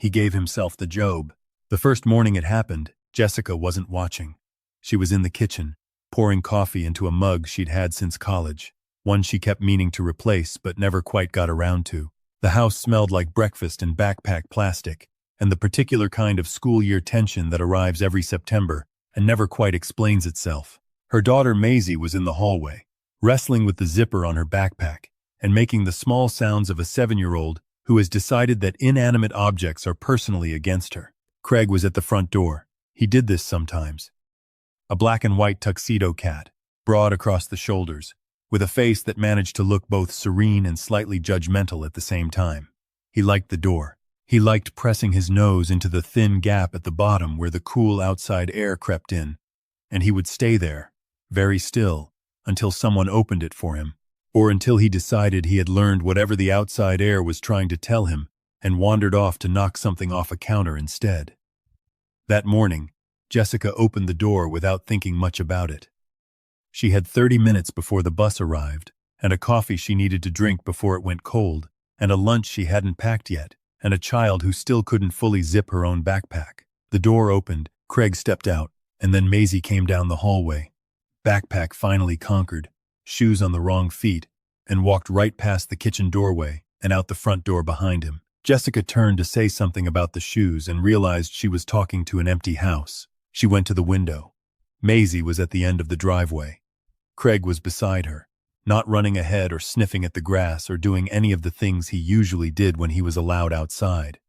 He gave himself the job. The first morning it happened, Jessica wasn't watching. She was in the kitchen, pouring coffee into a mug she'd had since college, one she kept meaning to replace but never quite got around to. The house smelled like breakfast and backpack plastic, and the particular kind of school year tension that arrives every September and never quite explains itself. Her daughter Maisie was in the hallway, wrestling with the zipper on her backpack, and making the small sounds of a 7-year-old who has decided that inanimate objects are personally against her. Craig was at the front door. He did this sometimes. A black and white tuxedo cat, broad across the shoulders, with a face that managed to look both serene and slightly judgmental at the same time. He liked the door. He liked pressing his nose into the thin gap at the bottom where the cool outside air crept in, and he would stay there, very still, until someone opened it for him, or until he decided he had learned whatever the outside air was trying to tell him and wandered off to knock something off a counter instead. That morning, Jessica opened the door without thinking much about it. She had 30 minutes before the bus arrived, and a coffee she needed to drink before it went cold, and a lunch she hadn't packed yet, and a child who still couldn't fully zip her own backpack. The door opened, Craig stepped out, and then Maisie came down the hallway. Backpack finally conquered, shoes on the wrong feet, and walked right past the kitchen doorway and out the front door behind him. Jessica turned to say something about the shoes and realized she was talking to an empty house. She went to the window. Maisie was at the end of the driveway. Craig was beside her, not running ahead or sniffing at the grass or doing any of the things he usually did when he was allowed outside.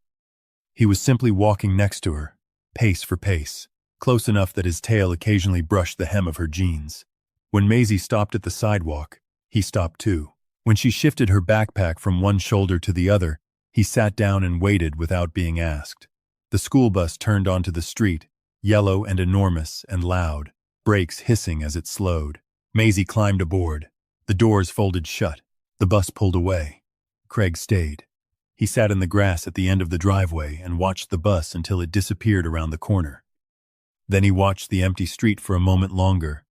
He was simply walking next to her, pace for pace, close enough that his tail occasionally brushed the hem of her jeans. When Maisie stopped at the sidewalk, he stopped too. When she shifted her backpack from one shoulder to the other, he sat down and waited without being asked. The school bus turned onto the street, yellow and enormous and loud, brakes hissing as it slowed. Maisie climbed aboard. The doors folded shut. The bus pulled away. Craig stayed. He sat in the grass at the end of the driveway and watched the bus until it disappeared around the corner. Then he watched the empty street for a moment longer,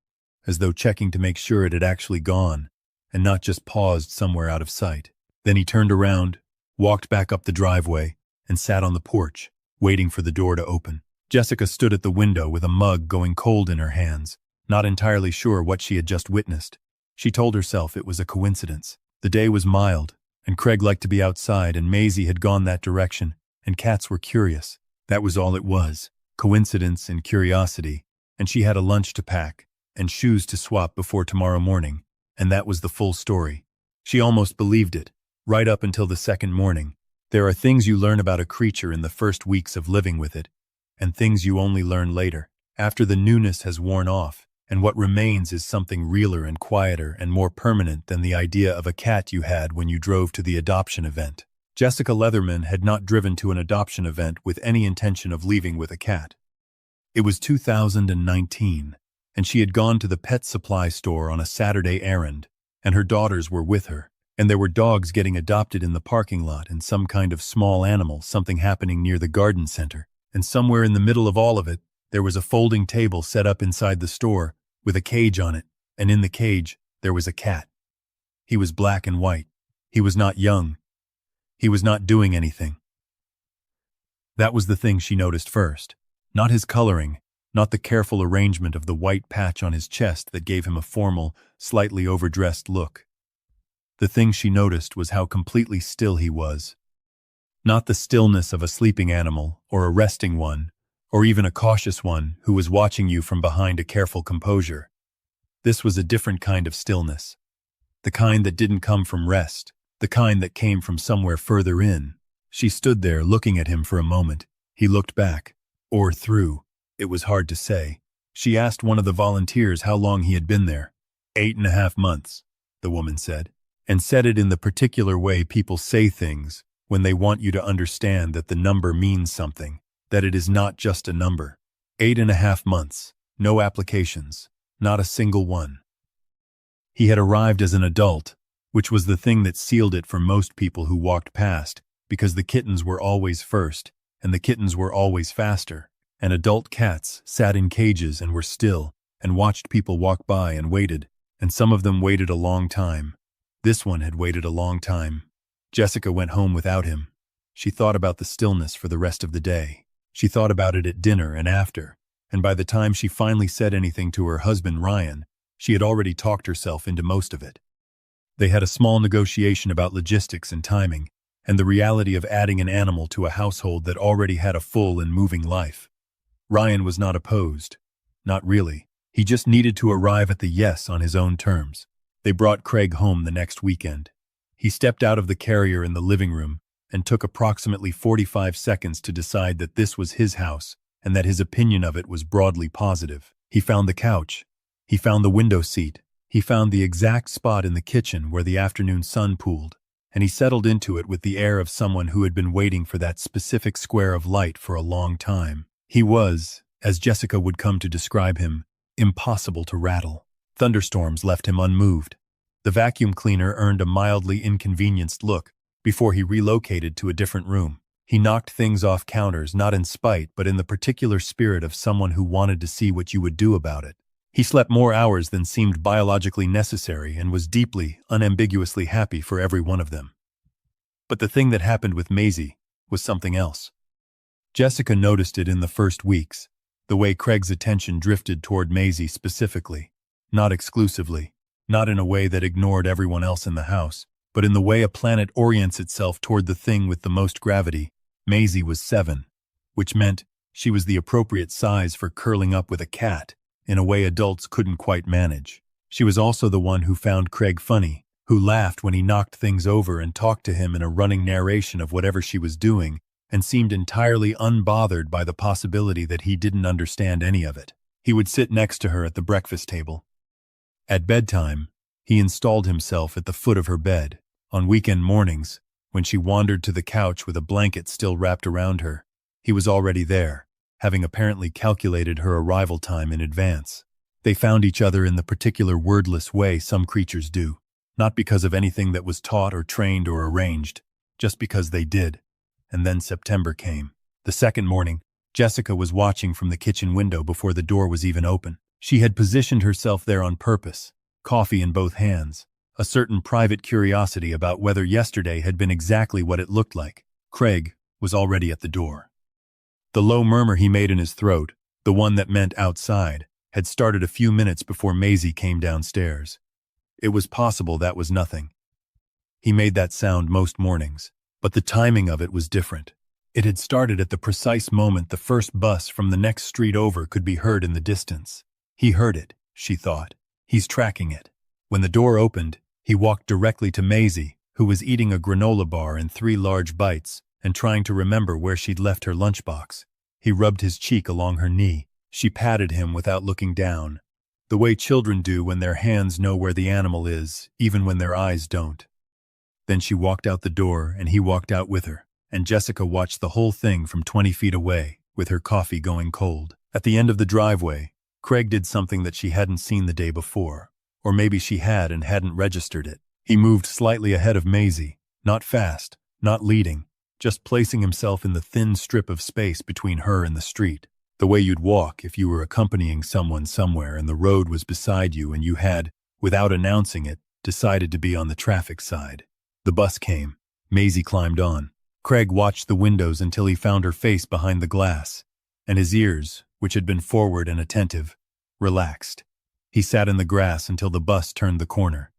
as though checking to make sure it had actually gone, and not just paused somewhere out of sight. Then he turned around, walked back up the driveway, and sat on the porch, waiting for the door to open. Jessica stood at the window with a mug going cold in her hands, not entirely sure what she had just witnessed. She told herself it was a coincidence. The day was mild, and Craig liked to be outside, and Maisie had gone that direction, and cats were curious. That was all it was, coincidence and curiosity, and she had a lunch to pack, and shoes to swap before tomorrow morning, and that was the full story. She almost believed it, right up until the second morning. There are things you learn about a creature in the first weeks of living with it, and things you only learn later, after the newness has worn off, and what remains is something realer and quieter and more permanent than the idea of a cat you had when you drove to the adoption event. Jessica Leatherman had not driven to an adoption event with any intention of leaving with a cat. It was 2019, and she had gone to the pet supply store on a Saturday errand, and her daughters were with her, and there were dogs getting adopted in the parking lot and some kind of small animal, something happening near the garden center, and somewhere in the middle of all of it, there was a folding table set up inside the store with a cage on it, and in the cage, there was a cat. He was black and white. He was not young. He was not doing anything. That was the thing she noticed first. Not his coloring, not the careful arrangement of the white patch on his chest that gave him a formal, slightly overdressed look. The thing she noticed was how completely still he was. Not the stillness of a sleeping animal, or a resting one, or even a cautious one who was watching you from behind a careful composure. This was a different kind of stillness. The kind that didn't come from rest, the kind that came from somewhere further in. She stood there looking at him for a moment. He looked back, or through. It was hard to say. She asked one of the volunteers how long he had been there. 8.5 months, the woman said, and said it in the particular way people say things when they want you to understand that the number means something, that it is not just a number. 8.5 months, no applications, not a single one. He had arrived as an adult, which was the thing that sealed it for most people who walked past, because the kittens were always first, and the kittens were always faster, and adult cats sat in cages and were still, and watched people walk by and waited, and some of them waited a long time. This one had waited a long time. Jessica went home without him. She thought about the stillness for the rest of the day. She thought about it at dinner and after, and by the time she finally said anything to her husband Ryan, she had already talked herself into most of it. They had a small negotiation about logistics and timing, and the reality of adding an animal to a household that already had a full and moving life. Ryan was not opposed. Not really. He just needed to arrive at the yes on his own terms. They brought Craig home the next weekend. He stepped out of the carrier in the living room and took approximately 45 seconds to decide that this was his house and that his opinion of it was broadly positive. He found the couch. He found the window seat. He found the exact spot in the kitchen where the afternoon sun pooled, and he settled into it with the air of someone who had been waiting for that specific square of light for a long time. He was, as Jessica would come to describe him, impossible to rattle. Thunderstorms left him unmoved. The vacuum cleaner earned a mildly inconvenienced look before he relocated to a different room. He knocked things off counters, not in spite, but in the particular spirit of someone who wanted to see what you would do about it. He slept more hours than seemed biologically necessary and was deeply, unambiguously happy for every one of them. But the thing that happened with Maisie was something else. Jessica noticed it in the first weeks, the way Craig's attention drifted toward Maisie specifically, not exclusively, not in a way that ignored everyone else in the house, but in the way a planet orients itself toward the thing with the most gravity. Maisie was 7, which meant she was the appropriate size for curling up with a cat, in a way adults couldn't quite manage. She was also the one who found Craig funny, who laughed when he knocked things over and talked to him in a running narration of whatever she was doing, and seemed entirely unbothered by the possibility that he didn't understand any of it. He would sit next to her at the breakfast table. At bedtime, he installed himself at the foot of her bed. On weekend mornings, when she wandered to the couch with a blanket still wrapped around her, he was already there, having apparently calculated her arrival time in advance. They found each other in the particular wordless way some creatures do, not because of anything that was taught or trained or arranged, just because they did. And then September came. The second morning, Jessica was watching from the kitchen window before the door was even open. She had positioned herself there on purpose, coffee in both hands, a certain private curiosity about whether yesterday had been exactly what it looked like. Craig was already at the door. The low murmur he made in his throat, the one that meant outside, had started a few minutes before Maisie came downstairs. It was possible that was nothing. He made that sound most mornings, but the timing of it was different. It had started at the precise moment the first bus from the next street over could be heard in the distance. He heard it, she thought. He's tracking it. When the door opened, he walked directly to Maisie, who was eating a granola bar in 3 large bites and trying to remember where she'd left her lunchbox. He rubbed his cheek along her knee. She patted him without looking down, the way children do when their hands know where the animal is, even when their eyes don't. Then she walked out the door and he walked out with her, and Jessica watched the whole thing from 20 feet away, with her coffee going cold. At the end of the driveway, Craig did something that she hadn't seen the day before, or maybe she had and hadn't registered it. He moved slightly ahead of Maisie, not fast, not leading, just placing himself in the thin strip of space between her and the street, the way you'd walk if you were accompanying someone somewhere and the road was beside you and you had, without announcing it, decided to be on the traffic side. The bus came. Maisie climbed on. Craig watched the windows until he found her face behind the glass, and his ears, which had been forward and attentive, relaxed. He sat in the grass until the bus turned the corner.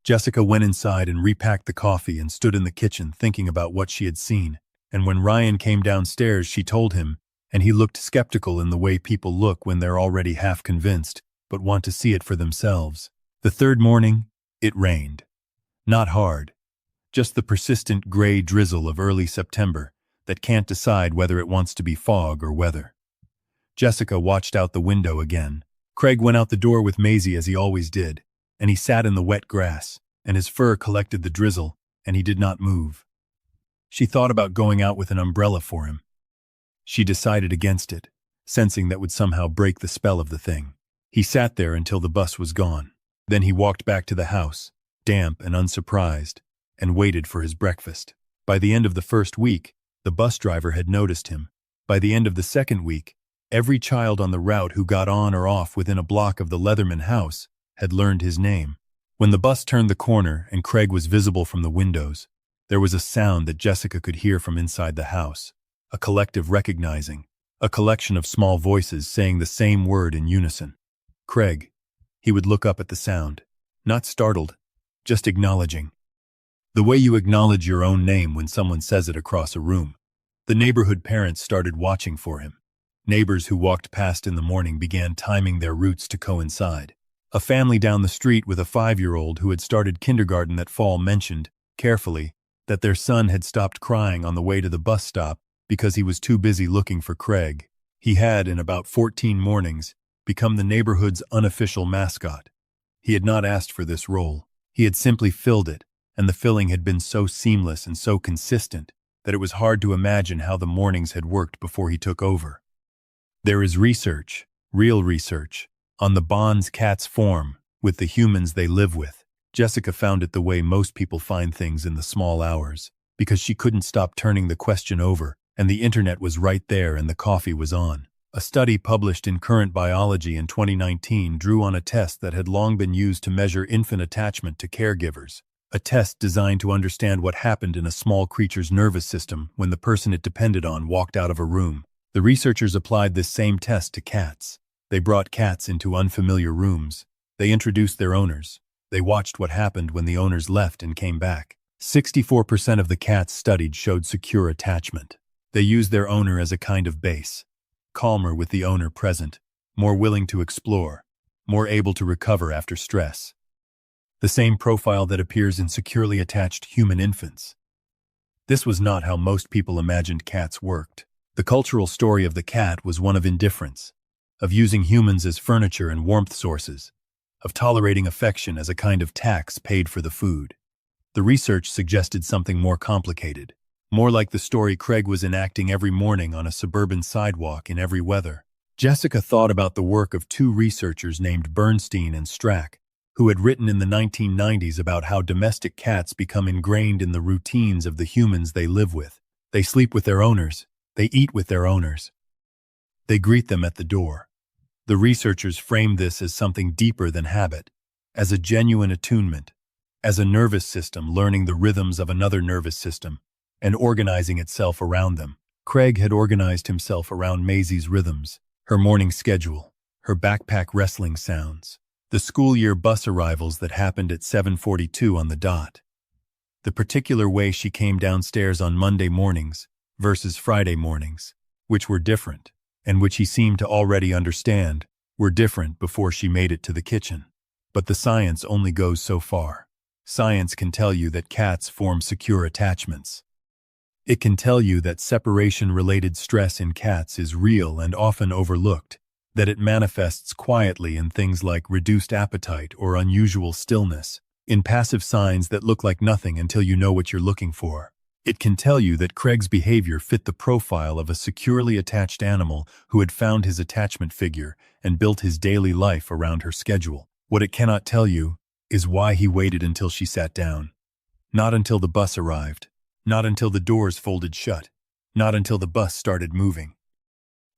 Jessica went inside and repacked the coffee and stood in the kitchen thinking about what she had seen, and when Ryan came downstairs she told him, and he looked skeptical in the way people look when they're already half convinced, but want to see it for themselves. The third morning, it rained. Not hard. Just the persistent gray drizzle of early September that can't decide whether it wants to be fog or weather. Jessica watched out the window again. Craig went out the door with Maisie as he always did, and he sat in the wet grass, and his fur collected the drizzle, and he did not move. She thought about going out with an umbrella for him. She decided against it, sensing that would somehow break the spell of the thing. He sat there until the bus was gone. Then he walked back to the house, damp and unsurprised, and waited for his breakfast. By the end of the first week, the bus driver had noticed him. By the end of the second week, every child on the route who got on or off within a block of the Leatherman house had learned his name. When the bus turned the corner and Craig was visible from the windows, There was a sound that Jessica could hear from inside the house, a collective recognizing, a collection of small voices saying the same word in unison. Craig. He would look up at the sound, not startled, just acknowledging. The way you acknowledge your own name when someone says it across a room. The neighborhood parents started watching for him. Neighbors who walked past in the morning began timing their routes to coincide. A family down the street with a 5-year-old who had started kindergarten that fall mentioned, carefully, that their son had stopped crying on the way to the bus stop because he was too busy looking for Craig. He had, in about 14 mornings, become the neighborhood's unofficial mascot. He had not asked for this role. He had simply filled it, and the filling had been so seamless and so consistent that it was hard to imagine how the mornings had worked before he took over. There is research, real research, on the bonds cats form with the humans they live with. Jessica found it the way most people find things in the small hours, because she couldn't stop turning the question over, and the internet was right there and the coffee was on. A study published in Current Biology in 2019 drew on a test that had long been used to measure infant attachment to caregivers, a test designed to understand what happened in a small creature's nervous system when the person it depended on walked out of a room. The researchers applied this same test to cats. They brought cats into unfamiliar rooms. They introduced their owners. They watched what happened when the owners left and came back. 64% of the cats studied showed secure attachment. They used their owner as a kind of base. Calmer with the owner present, more willing to explore, more able to recover after stress. The same profile that appears in securely attached human infants. This was not how most people imagined cats worked. The cultural story of the cat was one of indifference, of using humans as furniture and warmth sources, of tolerating affection as a kind of tax paid for the food. The research suggested something more complicated, more like the story Craig was enacting every morning on a suburban sidewalk in every weather. Jessica thought about the work of two researchers named Bernstein and Strack, who had written in the 1990s about how domestic cats become ingrained in the routines of the humans they live with. They sleep with their owners. They eat with their owners. They greet them at the door. The researchers framed this as something deeper than habit, as a genuine attunement, as a nervous system learning the rhythms of another nervous system and organizing itself around them. Craig had organized himself around Maisie's rhythms, her morning schedule, her backpack wrestling sounds, the school year bus arrivals that happened at 7:42 on the dot, the particular way she came downstairs on Monday mornings versus Friday mornings, which were different, and which he seemed to already understand, were different before she made it to the kitchen. But the science only goes so far. Science can tell you that cats form secure attachments. It can tell you that separation-related stress in cats is real and often overlooked, that it manifests quietly in things like reduced appetite or unusual stillness, in passive signs that look like nothing until you know what you're looking for. It can tell you that Craig's behavior fit the profile of a securely attached animal who had found his attachment figure and built his daily life around her schedule. What it cannot tell you is why he waited until she sat down. Not until the bus arrived. Not until the doors folded shut. Not until the bus started moving.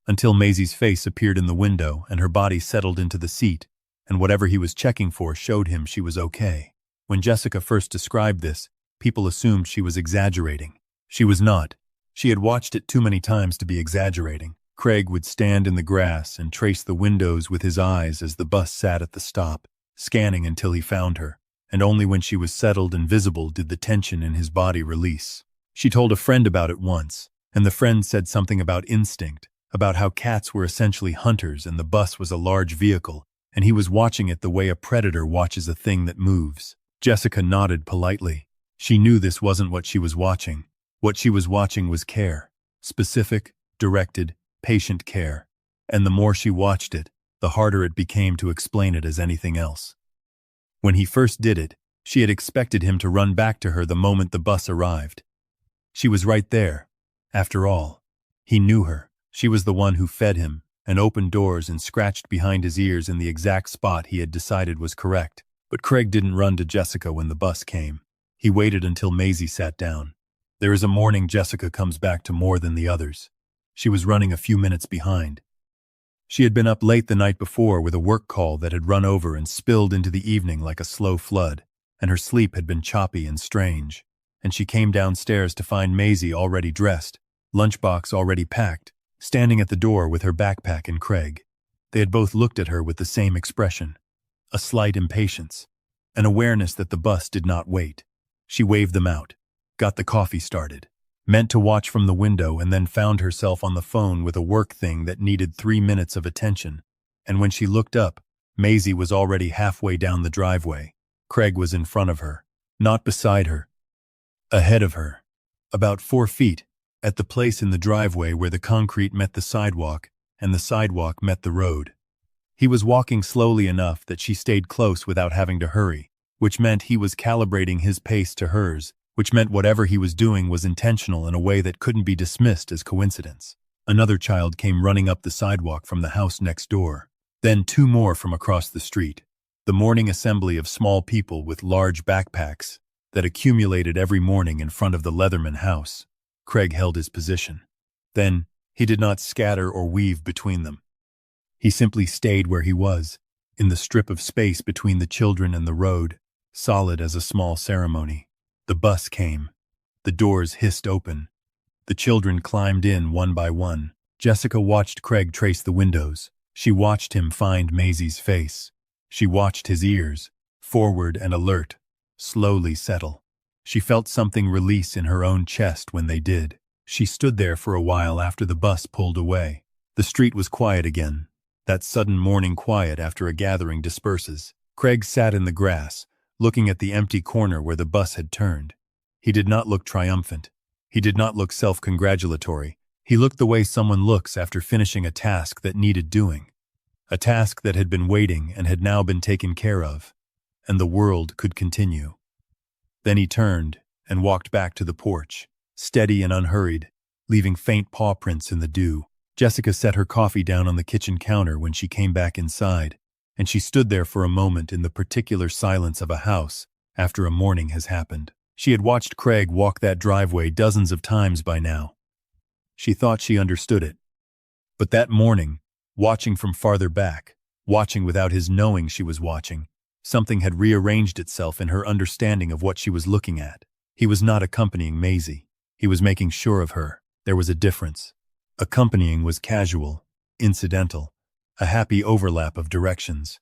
Until Maisie's face appeared in the window and her body settled into the seat, and whatever he was checking for showed him she was okay. When Jessica first described this, people assumed she was exaggerating. She was not. She had watched it too many times to be exaggerating. Craig would stand in the grass and trace the windows with his eyes as the bus sat at the stop, scanning until he found her, and only when she was settled and visible did the tension in his body release. She told a friend about it once, and the friend said something about instinct, about how cats were essentially hunters and the bus was a large vehicle, and he was watching it the way a predator watches a thing that moves. Jessica nodded politely. She knew this wasn't what she was watching. What she was watching was care. Specific, directed, patient care. And the more she watched it, the harder it became to explain it as anything else. When he first did it, she had expected him to run back to her the moment the bus arrived. She was right there. After all, he knew her. She was the one who fed him, and opened doors and scratched behind his ears in the exact spot he had decided was correct. But Craig didn't run to Jessica when the bus came. He waited until Maisie sat down. There is a morning Jessica comes back to more than the others. She was running a few minutes behind. She had been up late the night before with a work call that had run over and spilled into the evening like a slow flood, and her sleep had been choppy and strange. and she came downstairs to find Maisie already dressed, lunchbox already packed, standing at the door with her backpack and Craig. They had both looked at her with the same expression, a slight impatience, an awareness that the bus did not wait. She waved them out, got the coffee started, meant to watch from the window, and then found herself on the phone with a work thing that needed 3 minutes of attention. And when she looked up, Maisie was already halfway down the driveway. Craig was in front of her, not beside her, ahead of her, about 4 feet, at the place in the driveway where the concrete met the sidewalk and the sidewalk met the road. He was walking slowly enough that she stayed close without having to hurry, which meant he was calibrating his pace to hers, which meant whatever he was doing was intentional in a way that couldn't be dismissed as coincidence. Another child came running up the sidewalk from the house next door, then 2 more from across the street. The morning assembly of small people with large backpacks that accumulated every morning in front of the Leatherman house. Craig held his position. Then, he did not scatter or weave between them. He simply stayed where he was, in the strip of space between the children and the road, solid as a small ceremony. The bus came. The doors hissed open. The children climbed in one by one. Jessica watched Craig trace the windows. She watched him find Maisie's face. She watched his ears, forward and alert, slowly settle. She felt something release in her own chest when they did. She stood there for a while after the bus pulled away. The street was quiet again, that sudden morning quiet after a gathering disperses. Craig sat in the grass, looking at the empty corner where the bus had turned. He did not look triumphant. He did not look self-congratulatory. He looked the way someone looks after finishing a task that needed doing. A task that had been waiting and had now been taken care of, and the world could continue. Then he turned and walked back to the porch, steady and unhurried, leaving faint paw prints in the dew. Jessica set her coffee down on the kitchen counter when she came back inside, and she stood there for a moment in the particular silence of a house after a morning has happened. She had watched Craig walk that driveway dozens of times by now. She thought she understood it. But that morning, watching from farther back, watching without his knowing she was watching, something had rearranged itself in her understanding of what she was looking at. He was not accompanying Maisie. He was making sure of her. There was a difference. Accompanying was casual, incidental, a happy overlap of directions.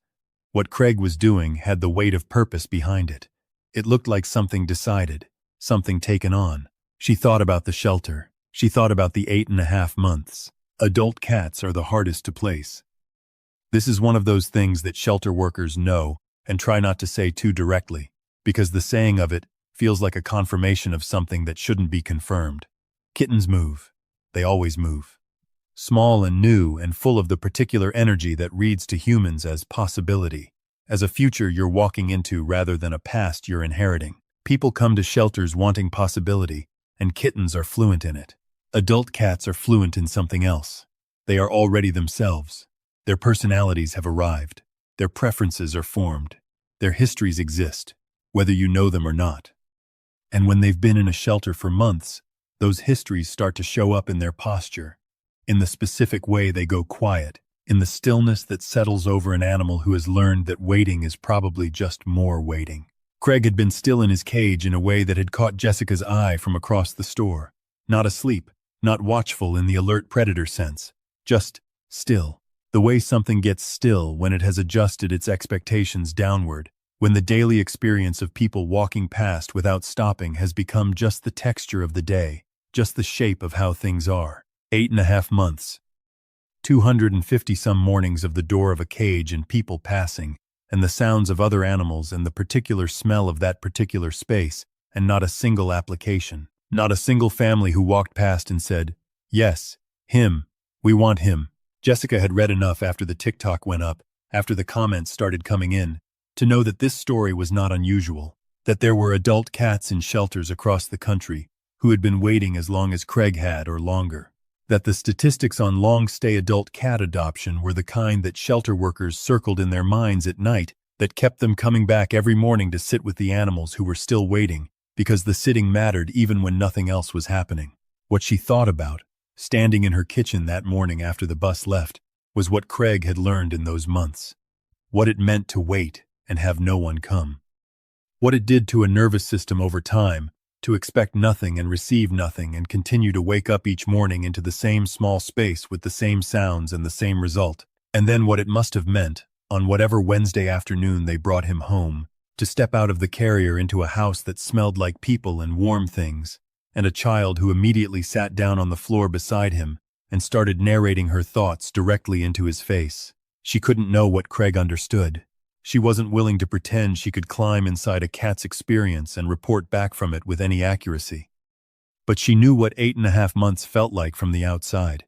What Craig was doing had the weight of purpose behind it. It looked like something decided, something taken on. She thought about the shelter. She thought about the 8.5 months. Adult cats are the hardest to place. This is one of those things that shelter workers know and try not to say too directly, because the saying of it feels like a confirmation of something that shouldn't be confirmed. Kittens move. They always move. Small and new and full of the particular energy that reads to humans as possibility, as a future you're walking into rather than a past you're inheriting. People come to shelters wanting possibility, and kittens are fluent in it. Adult cats are fluent in something else. They are already themselves. Their personalities have arrived. Their preferences are formed. Their histories exist, whether you know them or not. And when they've been in a shelter for months, those histories start to show up in their posture, in the specific way they go quiet, in the stillness that settles over an animal who has learned that waiting is probably just more waiting. Craig had been still in his cage in a way that had caught Jessica's eye from across the store. Not asleep, not watchful in the alert predator sense, just still. The way something gets still when it has adjusted its expectations downward, when the daily experience of people walking past without stopping has become just the texture of the day, just the shape of how things are. 8.5 months. 250-some mornings of the door of a cage and people passing, and the sounds of other animals and the particular smell of that particular space, and not a single application. Not a single family who walked past and said, "Yes, him. We want him." Jessica had read enough after the TikTok went up, after the comments started coming in, to know that this story was not unusual, that there were adult cats in shelters across the country who had been waiting as long as Craig had or longer, that the statistics on long-stay adult cat adoption were the kind that shelter workers circled in their minds at night that kept them coming back every morning to sit with the animals who were still waiting, because the sitting mattered even when nothing else was happening. What she thought about, standing in her kitchen that morning after the bus left, was what Craig had learned in those months. What it meant to wait and have no one come. What it did to a nervous system over time, to expect nothing and receive nothing and continue to wake up each morning into the same small space with the same sounds and the same result. And then what it must have meant, on whatever Wednesday afternoon they brought him home, to step out of the carrier into a house that smelled like people and warm things, and a child who immediately sat down on the floor beside him and started narrating her thoughts directly into his face. She couldn't know what Craig understood. She wasn't willing to pretend she could climb inside a cat's experience and report back from it with any accuracy. But she knew what 8.5 months felt like from the outside.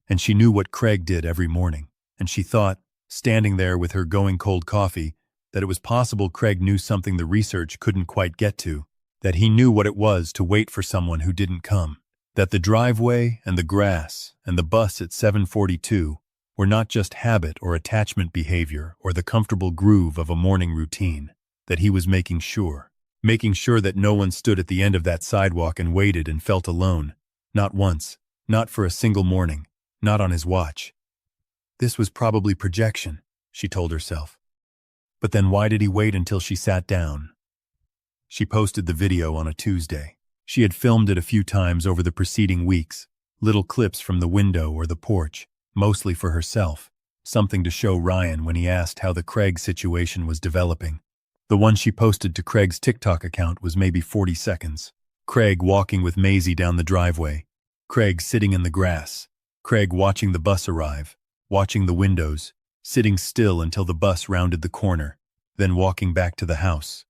And she knew what Craig did every morning. And she thought, standing there with her going cold coffee, that it was possible Craig knew something the research couldn't quite get to, that he knew what it was to wait for someone who didn't come, that the driveway and the grass and the bus at 7:42 were not just habit or attachment behavior or the comfortable groove of a morning routine, that he was making sure that no one stood at the end of that sidewalk and waited and felt alone. Not once, not for a single morning, not on his watch. This was probably projection, she told herself. But then why did he wait until she sat down? She posted the video on a Tuesday. She had filmed it a few times over the preceding weeks, little clips from the window or the porch, mostly for herself, something to show Ryan when he asked how the Craig situation was developing. The one she posted to Craig's TikTok account was maybe 40 seconds. Craig walking with Maisie down the driveway. Craig sitting in the grass. Craig watching the bus arrive, watching the windows, sitting still until the bus rounded the corner, then walking back to the house.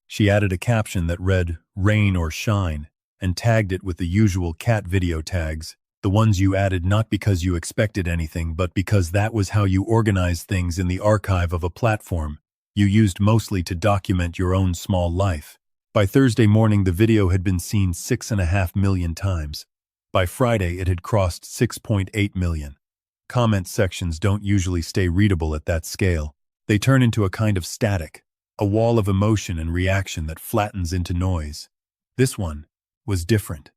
She added a caption that read, "Rain or shine," and tagged it with the usual cat video tags, the ones you added not because you expected anything but because that was how you organized things in the archive of a platform you used mostly to document your own small life. By Thursday morning, the video had been seen 6.5 million times. By Friday, it had crossed 6.8 million. Comment sections don't usually stay readable at that scale. They turn into a kind of static, a wall of emotion and reaction that flattens into noise. This one was different.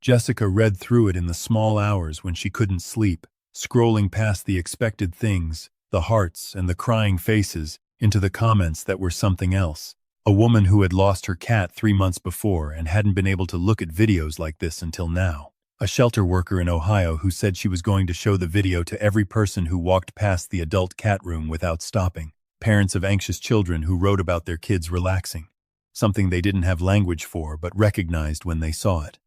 Jessica read through it in the small hours when she couldn't sleep, scrolling past the expected things, the hearts and the crying faces, into the comments that were something else. A woman who had lost her cat 3 months before and hadn't been able to look at videos like this until now. A shelter worker in Ohio who said she was going to show the video to every person who walked past the adult cat room without stopping. Parents of anxious children who wrote about their kids relaxing, something they didn't have language for but recognized when they saw it.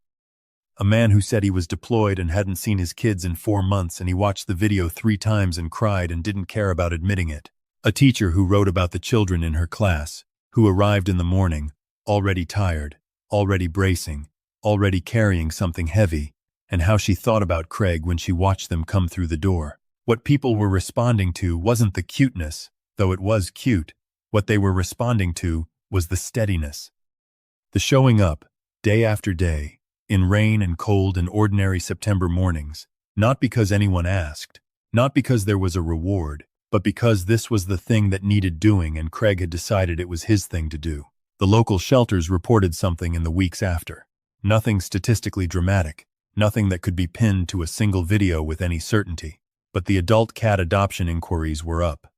A man who said he was deployed and hadn't seen his kids in 4 months and he watched the video 3 times and cried and didn't care about admitting it. A teacher who wrote about the children in her class, who arrived in the morning, already tired, already bracing, already carrying something heavy, and how she thought about Craig when she watched them come through the door. What people were responding to wasn't the cuteness, though it was cute. What they were responding to was the steadiness. The showing up, day after day, in rain and cold and ordinary September mornings, not because anyone asked, not because there was a reward, but because this was the thing that needed doing and Craig had decided it was his thing to do. The local shelters reported something in the weeks after. Nothing statistically dramatic, nothing that could be pinned to a single video with any certainty. But the adult cat adoption inquiries were up.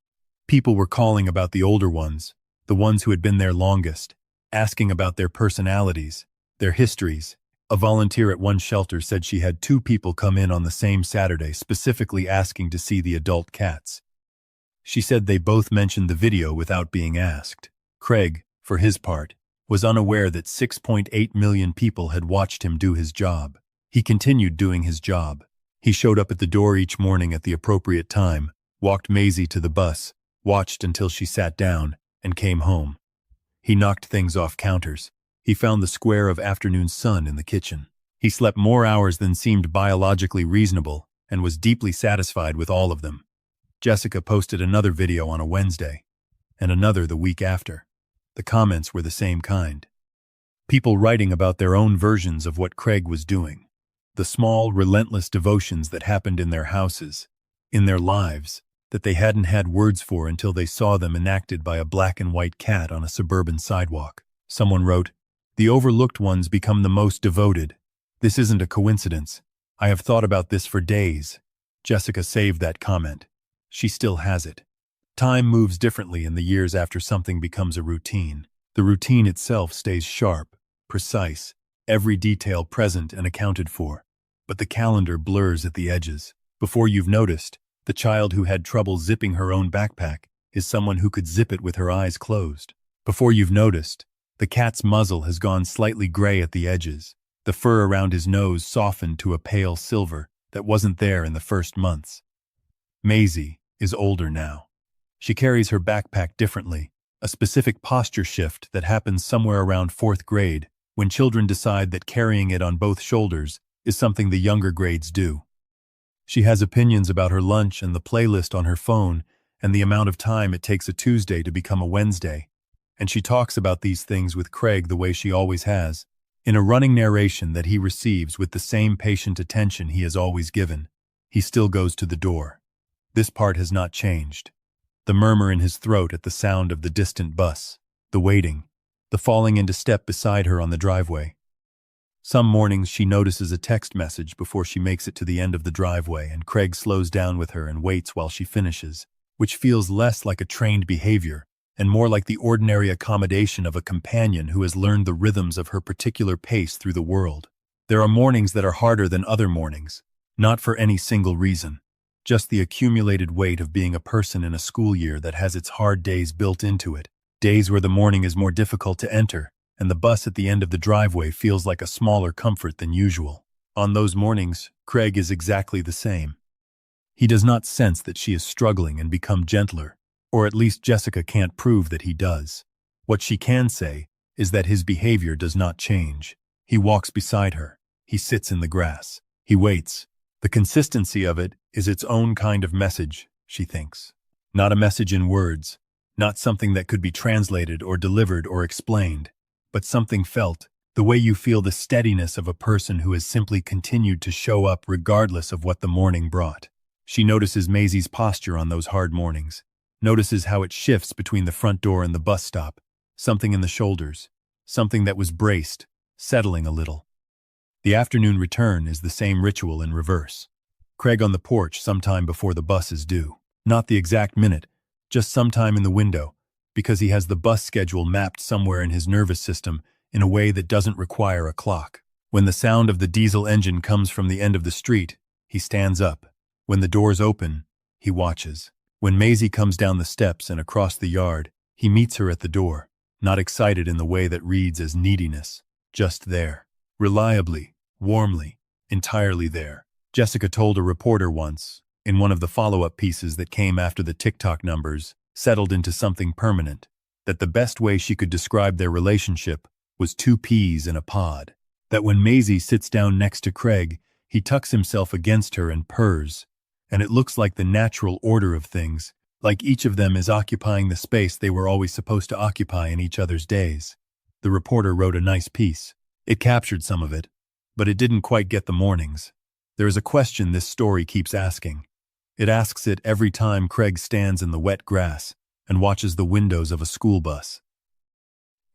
People were calling about the older ones, the ones who had been there longest, asking about their personalities, their histories. A volunteer at one shelter said she had 2 people come in on the same Saturday specifically asking to see the adult cats. She said they both mentioned the video without being asked. Craig, for his part, was unaware that 6.8 million people had watched him do his job. He continued doing his job. He showed up at the door each morning at the appropriate time, walked Maisie to the bus, watched until she sat down, and came home. He knocked things off counters. He found the square of afternoon sun in the kitchen. He slept more hours than seemed biologically reasonable and was deeply satisfied with all of them. Jessica posted another video on a Wednesday, and another the week after. The comments were the same kind. People writing about their own versions of what Craig was doing. The small, relentless devotions that happened in their houses, in their lives, that they hadn't had words for until they saw them enacted by a black and white cat on a suburban sidewalk. Someone wrote, "The overlooked ones become the most devoted. This isn't a coincidence. I have thought about this for days." Jessica saved that comment. She still has it. Time moves differently in the years after something becomes a routine. The routine itself stays sharp, precise, every detail present and accounted for. But the calendar blurs at the edges. Before you've noticed, the child who had trouble zipping her own backpack is someone who could zip it with her eyes closed. Before you've noticed, the cat's muzzle has gone slightly gray at the edges, the fur around his nose softened to a pale silver that wasn't there in the first months. Maisie is older now. She carries her backpack differently, a specific posture shift that happens somewhere around 4th grade, when children decide that carrying it on both shoulders is something the younger grades do. She has opinions about her lunch and the playlist on her phone and the amount of time it takes a Tuesday to become a Wednesday. And she talks about these things with Craig the way she always has, in a running narration that he receives with the same patient attention he has always given. He still goes to the door. This part has not changed. The murmur in his throat at the sound of the distant bus, the waiting, the falling into step beside her on the driveway. Some mornings she notices a text message before she makes it to the end of the driveway, and Craig slows down with her and waits while she finishes, which feels less like a trained behavior and more like the ordinary accommodation of a companion who has learned the rhythms of her particular pace through the world. There are mornings that are harder than other mornings, not for any single reason, just the accumulated weight of being a person in a school year that has its hard days built into it, days where the morning is more difficult to enter, and the bus at the end of the driveway feels like a smaller comfort than usual. On those mornings, Craig is exactly the same. He does not sense that she is struggling and become gentler, or at least Jessica can't prove that he does. What she can say is that his behavior does not change. He walks beside her. He sits in the grass. He waits. The consistency of it is its own kind of message, she thinks. Not a message in words, not something that could be translated or delivered or explained, but something felt, the way you feel the steadiness of a person who has simply continued to show up regardless of what the morning brought. She notices Maisie's posture on those hard mornings, notices how it shifts between the front door and the bus stop, something in the shoulders, something that was braced, settling a little. The afternoon return is the same ritual in reverse. Craig on the porch sometime before the bus is due. Not the exact minute, just sometime in the window, because he has the bus schedule mapped somewhere in his nervous system in a way that doesn't require a clock. When the sound of the diesel engine comes from the end of the street, he stands up. When the doors open, he watches. When Maisie comes down the steps and across the yard, he meets her at the door, not excited in the way that reads as neediness, just there. Reliably, warmly, entirely there. Jessica told a reporter once, in one of the follow-up pieces that came after the TikTok numbers settled into something permanent, that the best way she could describe their relationship was 2 peas in a pod. That when Maisie sits down next to Craig, he tucks himself against her and purrs, and it looks like the natural order of things, like each of them is occupying the space they were always supposed to occupy in each other's days. The reporter wrote a nice piece. It captured some of it, but it didn't quite get the mornings. There is a question this story keeps asking. It asks it every time Craig stands in the wet grass and watches the windows of a school bus.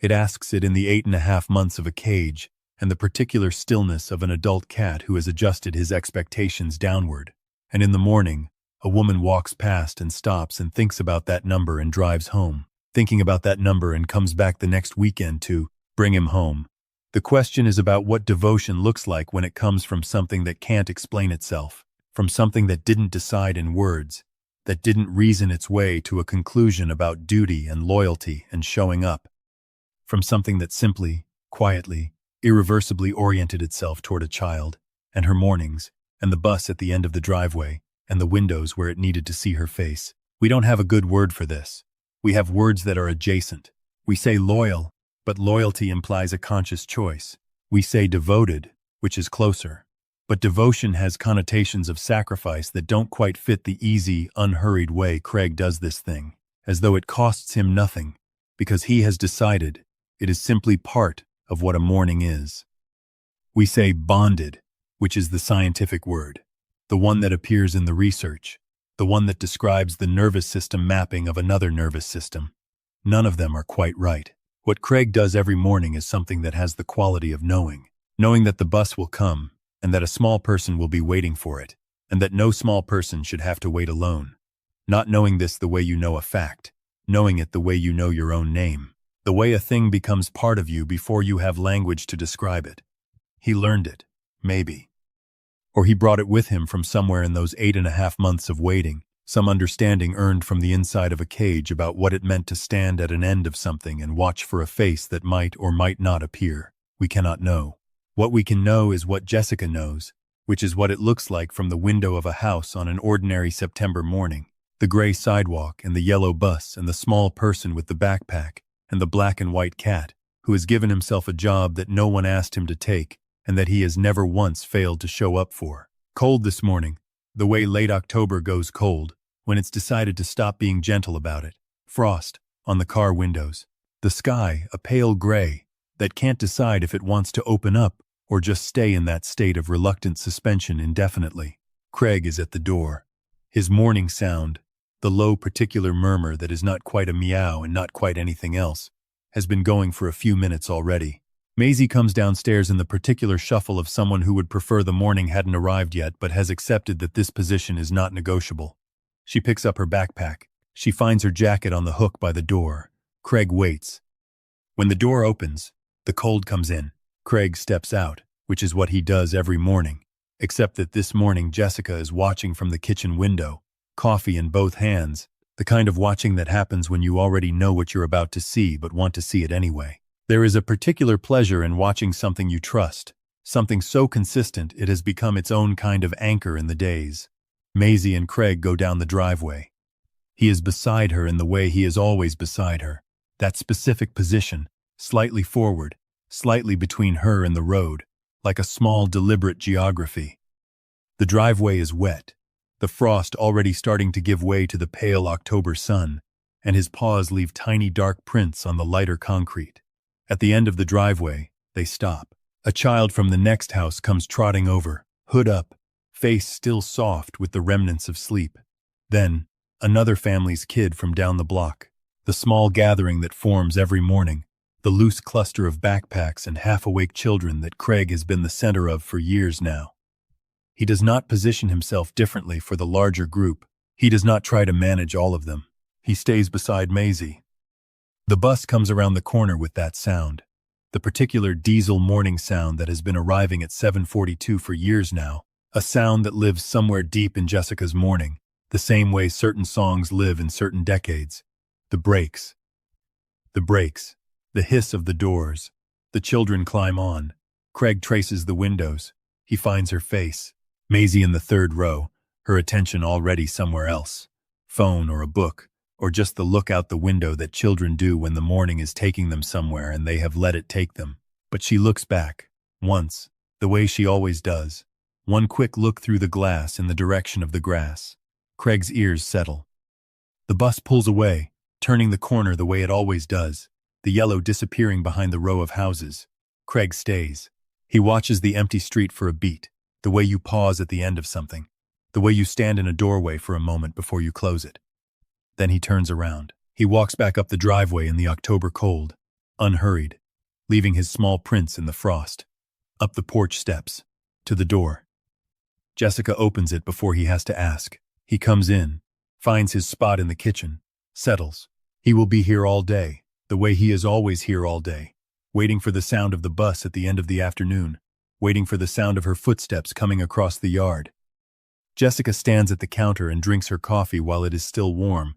It asks it in the 8.5 months of a cage and the particular stillness of an adult cat who has adjusted his expectations downward. And in the morning, a woman walks past and stops and thinks about that number and drives home, thinking about that number and comes back the next weekend to bring him home. The question is about what devotion looks like when it comes from something that can't explain itself, from something that didn't decide in words, that didn't reason its way to a conclusion about duty and loyalty and showing up, from something that simply, quietly, irreversibly oriented itself toward a child, and her mornings, and the bus at the end of the driveway, and the windows where it needed to see her face. We don't have a good word for this. We have words that are adjacent. We say loyal, but loyalty implies a conscious choice. We say devoted, which is closer. But devotion has connotations of sacrifice that don't quite fit the easy, unhurried way Craig does this thing, as though it costs him nothing, because he has decided it is simply part of what a morning is. We say bonded, which is the scientific word, the one that appears in the research, the one that describes the nervous system mapping of another nervous system. None of them are quite right. What Craig does every morning is something that has the quality of knowing that the bus will come, and that a small person will be waiting for it, and that no small person should have to wait alone. Not knowing this the way you know a fact, knowing it the way you know your own name. The way a thing becomes part of you before you have language to describe it. He learned it, maybe. Or he brought it with him from somewhere in those 8.5 months of waiting, some understanding earned from the inside of a cage about what it meant to stand at an end of something and watch for a face that might or might not appear. We cannot know. What we can know is what Jessica knows, which is what it looks like from the window of a house on an ordinary September morning. The gray sidewalk and the yellow bus and the small person with the backpack and the black and white cat who has given himself a job that no one asked him to take and that he has never once failed to show up for. Cold this morning, the way late October goes cold, when it's decided to stop being gentle about it. Frost on the car windows. The sky, a pale gray, that can't decide if it wants to open up or just stay in that state of reluctant suspension indefinitely. Craig is at the door. His morning sound, the low particular murmur that is not quite a meow and not quite anything else, has been going for a few minutes already. Maisie comes downstairs in the particular shuffle of someone who would prefer the morning hadn't arrived yet but has accepted that this position is not negotiable. She picks up her backpack. She finds her jacket on the hook by the door. Craig waits. When the door opens, the cold comes in. Craig steps out, which is what he does every morning, except that this morning Jessica is watching from the kitchen window, coffee in both hands, the kind of watching that happens when you already know what you're about to see but want to see it anyway. There is a particular pleasure in watching something you trust, something so consistent it has become its own kind of anchor in the days. Maisie and Craig go down the driveway. He is beside her in the way he is always beside her, that specific position, slightly forward, slightly between her and the road, like a small deliberate geography. The driveway is wet, the frost already starting to give way to the pale October sun, and his paws leave tiny dark prints on the lighter concrete. At the end of the driveway, they stop. A child from the next house comes trotting over, hood up, face still soft with the remnants of sleep. Then, another family's kid from down the block. The small gathering that forms every morning, the loose cluster of backpacks and half-awake children that Craig has been the center of for years now. He does not position himself differently for the larger group. He does not try to manage all of them. He stays beside Maisie. The bus comes around the corner with that sound, the particular diesel morning sound that has been arriving at 7:42 for years now, a sound that lives somewhere deep in Jessica's morning, the same way certain songs live in certain decades. The brakes. The hiss of the doors. The children climb on. Craig traces the windows. He finds her face. Maisie in the third row, her attention already somewhere else. Phone or a book, or just the look out the window that children do when the morning is taking them somewhere and they have let it take them. But she looks back, once, the way she always does. One quick look through the glass in the direction of the grass. Craig's ears settle. The bus pulls away, turning the corner the way it always does, the yellow disappearing behind the row of houses. Craig stays. He watches the empty street for a beat, the way you pause at the end of something, the way you stand in a doorway for a moment before you close it. Then he turns around. He walks back up the driveway in the October cold, unhurried, leaving his small prints in the frost. Up the porch steps, to the door. Jessica opens it before he has to ask. He comes in, finds his spot in the kitchen, settles. He will be here all day, the way he is always here all day, waiting for the sound of the bus at the end of the afternoon, waiting for the sound of her footsteps coming across the yard. Jessica stands at the counter and drinks her coffee while it is still warm,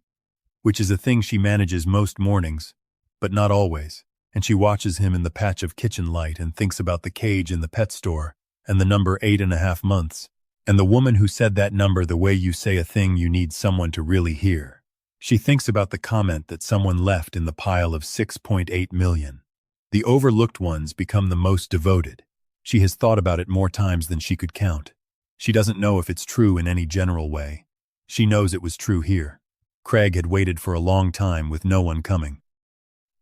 which is a thing she manages most mornings, but not always, and she watches him in the patch of kitchen light and thinks about the cage in the pet store and the number 8.5 months, and the woman who said that number the way you say a thing you need someone to really hear. She thinks about the comment that someone left in the pile of 6.8 million. The overlooked ones become the most devoted. She has thought about it more times than she could count. She doesn't know if it's true in any general way. She knows it was true here. Craig had waited for a long time with no one coming.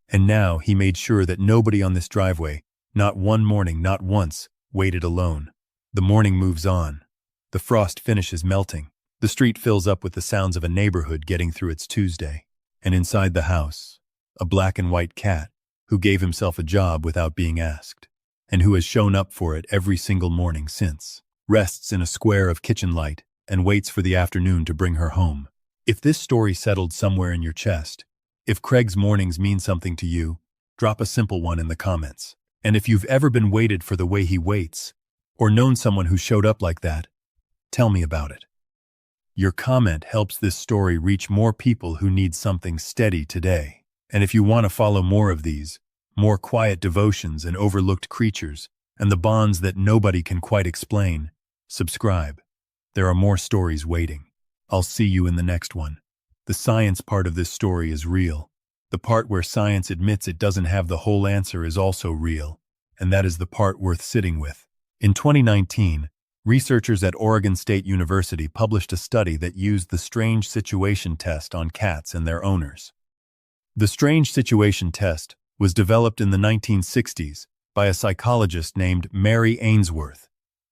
And now he made sure that nobody on this driveway, not one morning, not once, waited alone. The morning moves on. The frost finishes melting. The street fills up with the sounds of a neighborhood getting through its Tuesday. And inside the house, a black and white cat who gave himself a job without being asked, and who has shown up for it every single morning since, rests in a square of kitchen light and waits for the afternoon to bring her home. If this story settled somewhere in your chest, if Craig's mornings mean something to you, Drop a simple one in the comments. And if you've ever been waited for the way he waits, or known someone who showed up like that, tell me about it. Your comment helps this story reach more people who need something steady today. And if you want to follow more of these, more quiet devotions and overlooked creatures, and the bonds that nobody can quite explain, subscribe. There are more stories waiting. I'll see you in the next one. The science part of this story is real. The part where science admits it doesn't have the whole answer is also real, and that is the part worth sitting with. In 2019, researchers at Oregon State University published a study that used the strange situation test on cats and their owners. The strange situation test was developed in the 1960s by a psychologist named Mary Ainsworth,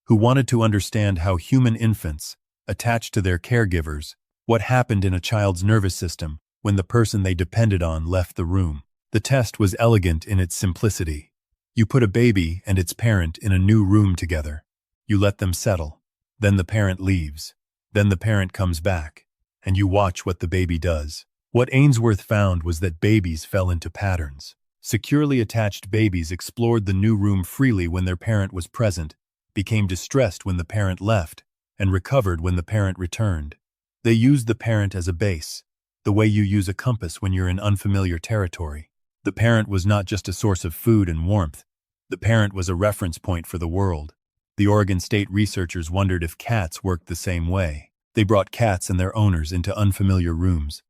who wanted to understand how human infants, attached to their caregivers, what happened in a child's nervous system when the person they depended on left the room. The test was elegant in its simplicity. You put a baby and its parent in a new room together. You let them settle. Then the parent leaves. Then the parent comes back, and you watch what the baby does. What Ainsworth found was that babies fell into patterns. Securely attached babies explored the new room freely when their parent was present, became distressed when the parent left, and recovered when the parent returned. They used the parent as a base, the way you use a compass when you're in unfamiliar territory. The parent was not just a source of food and warmth. The parent was a reference point for the world. The Oregon State researchers wondered if cats worked the same way. They brought cats and their owners into unfamiliar rooms.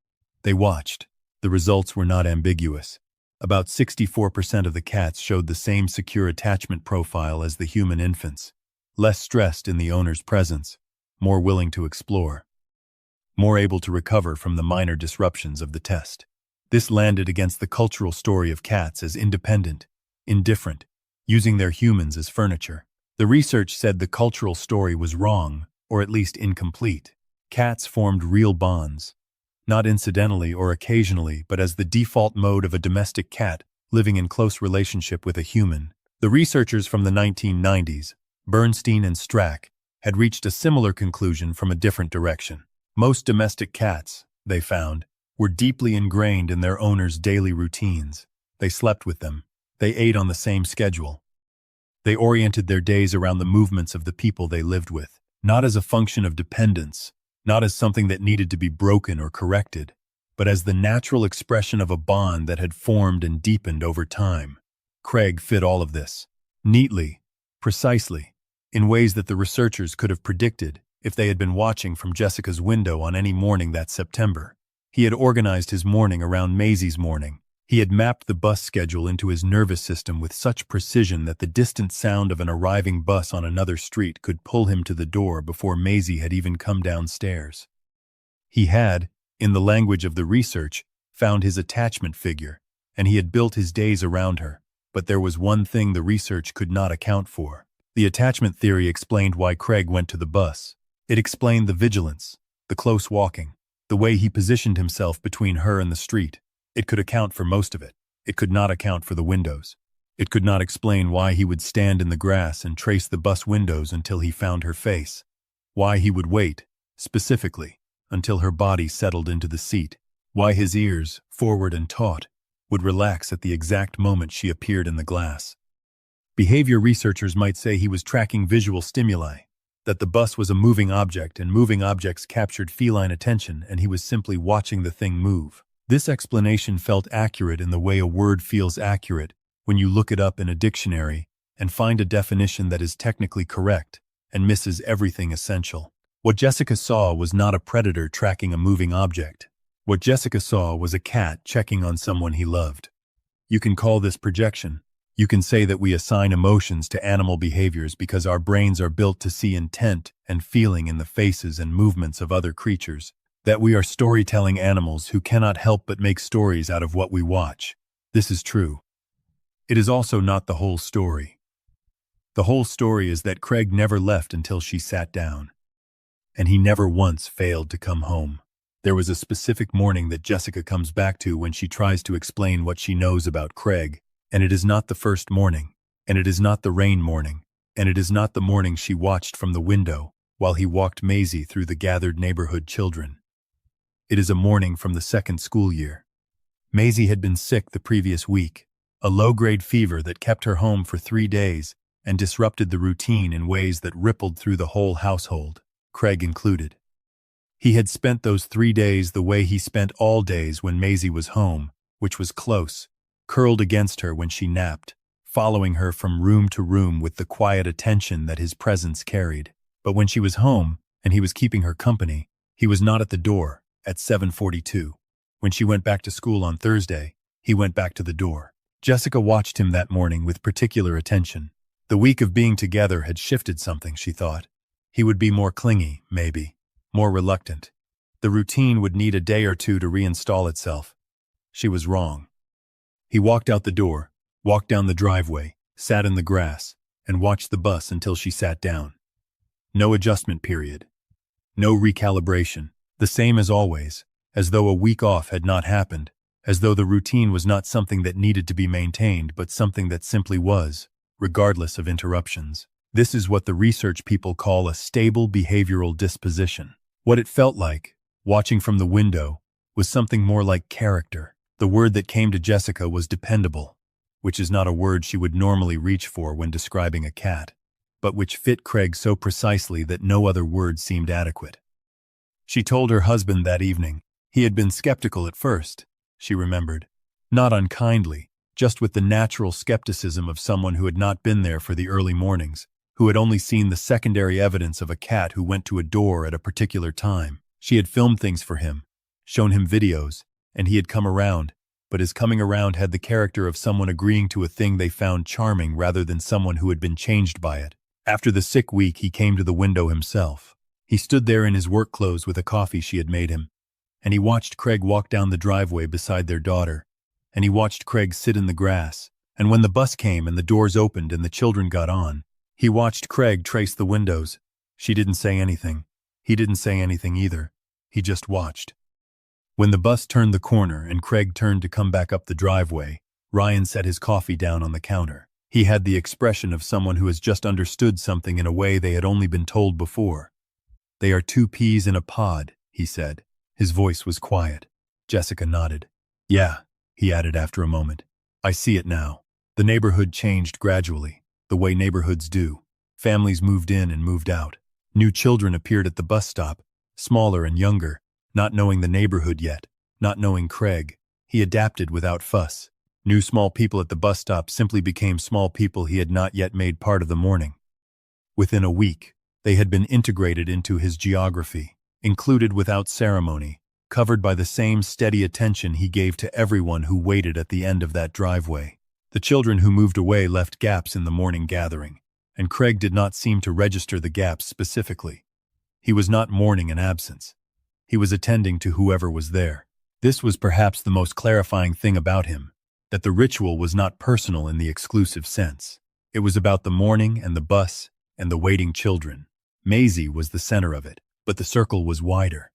They watched. The results were not ambiguous. About 64% of the cats showed the same secure attachment profile as the human infants. Less stressed in the owner's presence, more willing to explore, more able to recover from the minor disruptions of the test. This landed against the cultural story of cats as independent, indifferent, using their humans as furniture. The research said the cultural story was wrong, or at least incomplete. Cats formed real bonds, not incidentally or occasionally, but as the default mode of a domestic cat living in close relationship with a human. The researchers from the 1990s, Bernstein and Strack, had reached a similar conclusion from a different direction. Most domestic cats, they found, were deeply ingrained in their owners' daily routines. They slept with them. They ate on the same schedule. They oriented their days around the movements of the people they lived with, not as a function of dependence, not as something that needed to be broken or corrected, but as the natural expression of a bond that had formed and deepened over time. Craig fit all of this, neatly, precisely, in ways that the researchers could have predicted if they had been watching from Jessica's window on any morning that September. He had organized his morning around Maisie's morning. He had mapped the bus schedule into his nervous system with such precision that the distant sound of an arriving bus on another street could pull him to the door before Maisie had even come downstairs. He had, in the language of the research, found his attachment figure, and he had built his days around her. But there was one thing the research could not account for. The attachment theory explained why Craig went to the bus. It explained the vigilance, the close walking, the way he positioned himself between her and the street. It could account for most of it. It could not account for the windows. It could not explain why he would stand in the grass and trace the bus windows until he found her face. Why he would wait, specifically, until her body settled into the seat. Why his ears, forward and taut, would relax at the exact moment she appeared in the glass. Behavior researchers might say he was tracking visual stimuli, that the bus was a moving object and moving objects captured feline attention and he was simply watching the thing move. This explanation felt accurate in the way a word feels accurate when you look it up in a dictionary and find a definition that is technically correct and misses everything essential. What Jessica saw was not a predator tracking a moving object. What Jessica saw was a cat checking on someone he loved. You can call this projection. You can say that we assign emotions to animal behaviors because our brains are built to see intent and feeling in the faces and movements of other creatures. That we are storytelling animals who cannot help but make stories out of what we watch. This is true. It is also not the whole story. The whole story is that Craig never left until she sat down. And he never once failed to come home. There was a specific morning that Jessica comes back to when she tries to explain what she knows about Craig, and it is not the first morning, and it is not the rain morning, and it is not the morning she watched from the window while he walked Maisie through the gathered neighborhood children. It is a morning from the second school year. Maisie had been sick the previous week, a low-grade fever that kept her home for 3 days and disrupted the routine in ways that rippled through the whole household, Craig included. He had spent those 3 days the way he spent all days when Maisie was home, which was close, curled against her when she napped, following her from room to room with the quiet attention that his presence carried. But when she was home, and he was keeping her company, he was not at the door at 7:42. When she went back to school on Thursday, he went back to the door. Jessica watched him that morning with particular attention. The week of being together had shifted something, she thought. He would be more clingy, maybe, more reluctant. The routine would need a day or two to reinstall itself. She was wrong. He walked out the door, walked down the driveway, sat in the grass, and watched the bus until she sat down. No adjustment period. No recalibration. The same as always, as though a week off had not happened, as though the routine was not something that needed to be maintained but something that simply was, regardless of interruptions. This is what the research people call a stable behavioral disposition. What it felt like, watching from the window, was something more like character. The word that came to Jessica was dependable, which is not a word she would normally reach for when describing a cat, but which fit Craig so precisely that no other word seemed adequate. She told her husband that evening. He had been skeptical at first, she remembered. Not unkindly, just with the natural skepticism of someone who had not been there for the early mornings, who had only seen the secondary evidence of a cat who went to a door at a particular time. She had filmed things for him, shown him videos, and he had come around, but his coming around had the character of someone agreeing to a thing they found charming rather than someone who had been changed by it. After the sick week, he came to the window himself. He stood there in his work clothes with a coffee she had made him, and he watched Craig walk down the driveway beside their daughter, and he watched Craig sit in the grass, and when the bus came and the doors opened and the children got on, he watched Craig trace the windows. She didn't say anything. He didn't say anything either. He just watched. When the bus turned the corner and Craig turned to come back up the driveway, Ryan set his coffee down on the counter. He had the expression of someone who has just understood something in a way they had only been told before. "They are 2 peas in a pod," he said. His voice was quiet. Jessica nodded. "Yeah," he added after a moment. "I see it now." The neighborhood changed gradually, the way neighborhoods do. Families moved in and moved out. New children appeared at the bus stop, smaller and younger, not knowing the neighborhood yet, not knowing Craig. He adapted without fuss. New small people at the bus stop simply became small people he had not yet made part of the morning. Within a week, they had been integrated into his geography, included without ceremony, covered by the same steady attention he gave to everyone who waited at the end of that driveway. The children who moved away left gaps in the morning gathering, and Craig did not seem to register the gaps specifically. He was not mourning an absence. He was attending to whoever was there. This was perhaps the most clarifying thing about him, that the ritual was not personal in the exclusive sense. It was about the morning and the bus and the waiting children. Maisie was the center of it, but the circle was wider.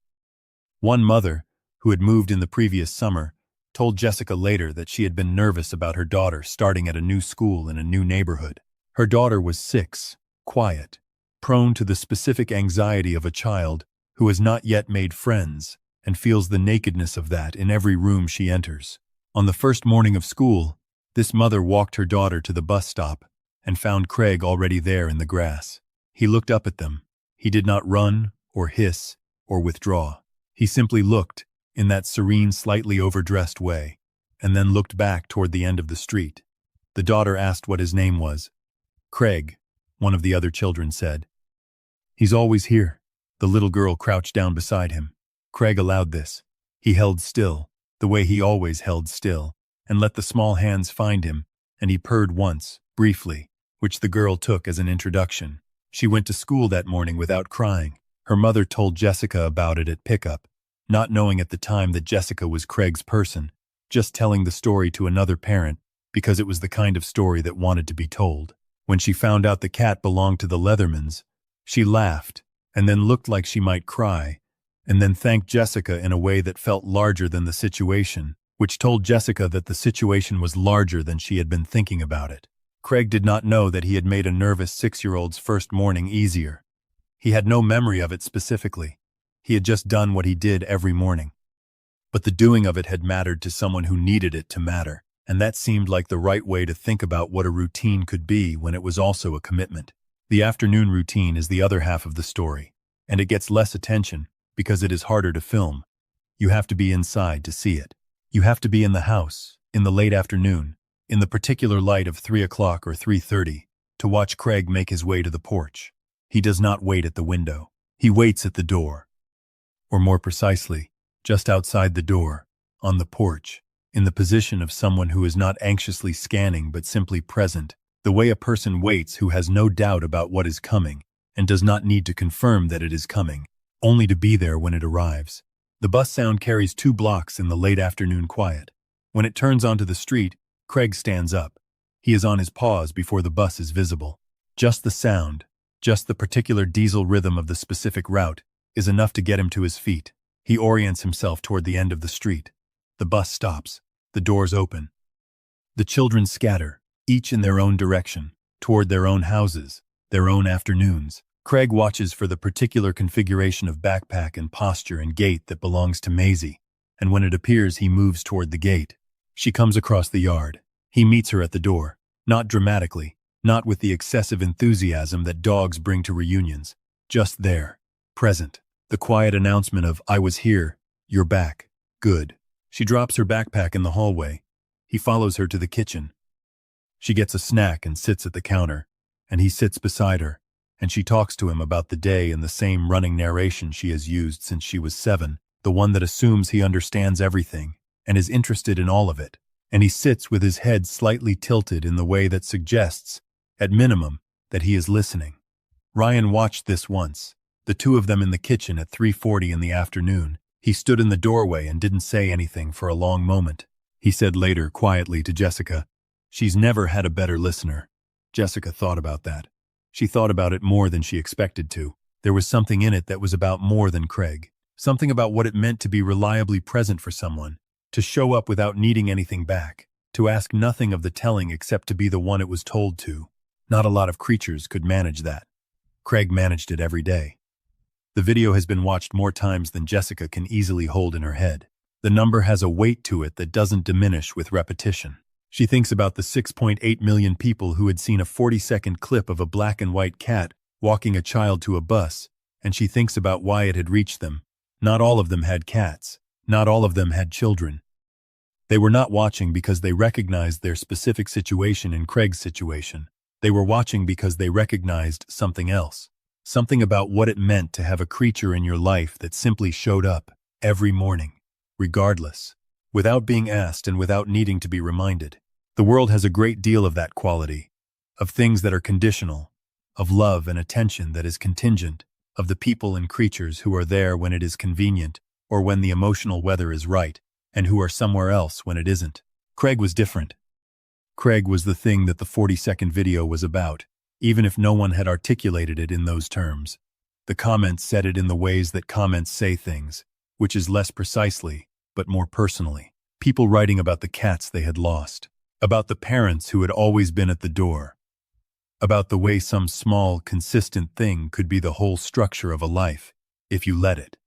One mother, who had moved in the previous summer, told Jessica later that she had been nervous about her daughter starting at a new school in a new neighborhood. Her daughter was 6, quiet, prone to the specific anxiety of a child who has not yet made friends and feels the nakedness of that in every room she enters. On the first morning of school, this mother walked her daughter to the bus stop and found Craig already there in the grass. He looked up at them. He did not run or hiss or withdraw. He simply looked, in that serene, slightly overdressed way, and then looked back toward the end of the street. The daughter asked what his name was. "Craig," one of the other children said. "He's always here." The little girl crouched down beside him. Craig allowed this. He held still, the way he always held still, and let the small hands find him, and he purred once, briefly, which the girl took as an introduction. She went to school that morning without crying. Her mother told Jessica about it at pickup, not knowing at the time that Jessica was Craig's person, just telling the story to another parent because it was the kind of story that wanted to be told. When she found out the cat belonged to the Leathermans, she laughed, and then looked like she might cry, and then thanked Jessica in a way that felt larger than the situation, which told Jessica that the situation was larger than she had been thinking about it. Craig did not know that he had made a nervous 6-year-old's first morning easier. He had no memory of it specifically. He had just done what he did every morning. But the doing of it had mattered to someone who needed it to matter. And that seemed like the right way to think about what a routine could be when it was also a commitment. The afternoon routine is the other half of the story, and it gets less attention because it is harder to film. You have to be inside to see it. You have to be in the house, in the late afternoon, in the particular light of 3 o'clock or 3:30, to watch Craig make his way to the porch. He does not wait at the window. He waits at the door. Or more precisely, just outside the door, on the porch, in the position of someone who is not anxiously scanning but simply present, the way a person waits who has no doubt about what is coming and does not need to confirm that it is coming, only to be there when it arrives. The bus sound carries 2 blocks in the late afternoon quiet. When it turns onto the street, Craig stands up. He is on his paws before the bus is visible. Just the sound, just the particular diesel rhythm of the specific route, is enough to get him to his feet. He orients himself toward the end of the street. The bus stops. The doors open. The children scatter, each in their own direction, toward their own houses, their own afternoons. Craig watches for the particular configuration of backpack and posture and gait that belongs to Maisie, and when it appears, he moves toward the gate. She comes across the yard. He meets her at the door, not dramatically, not with the excessive enthusiasm that dogs bring to reunions, just there, present. The quiet announcement of, "I was here, you're back, good." She drops her backpack in the hallway. He follows her to the kitchen. She gets a snack and sits at the counter, and he sits beside her, and she talks to him about the day in the same running narration she has used since she was 7, the one that assumes he understands everything and is interested in all of it, and he sits with his head slightly tilted in the way that suggests, at minimum, that he is listening. Ryan watched this once, the two of them in the kitchen at 3:40 in the afternoon. He stood in the doorway and didn't say anything for a long moment. He said later, quietly, to Jessica, "She's never had a better listener." Jessica thought about that. She thought about it more than she expected to. There was something in it that was about more than Craig. Something about what it meant to be reliably present for someone, to show up without needing anything back, to ask nothing of the telling except to be the one it was told to. Not a lot of creatures could manage that. Craig managed it every day. The video has been watched more times than Jessica can easily hold in her head. The number has a weight to it that doesn't diminish with repetition. She thinks about the 6.8 million people who had seen a 40-second clip of a black and white cat walking a child to a bus, and she thinks about why it had reached them. Not all of them had cats. Not all of them had children. They were not watching because they recognized their specific situation in Craig's situation. They were watching because they recognized something else. Something about what it meant to have a creature in your life that simply showed up every morning, regardless, without being asked and without needing to be reminded. The world has a great deal of that quality, of things that are conditional, of love and attention that is contingent, of the people and creatures who are there when it is convenient or when the emotional weather is right, and who are somewhere else when it isn't. Craig was different. Craig was the thing that the 40-second video was about, even if no one had articulated it in those terms. The comments said it in the ways that comments say things, which is less precisely, but more personally. People writing about the cats they had lost, about the parents who had always been at the door, about the way some small, consistent thing could be the whole structure of a life, if you let it.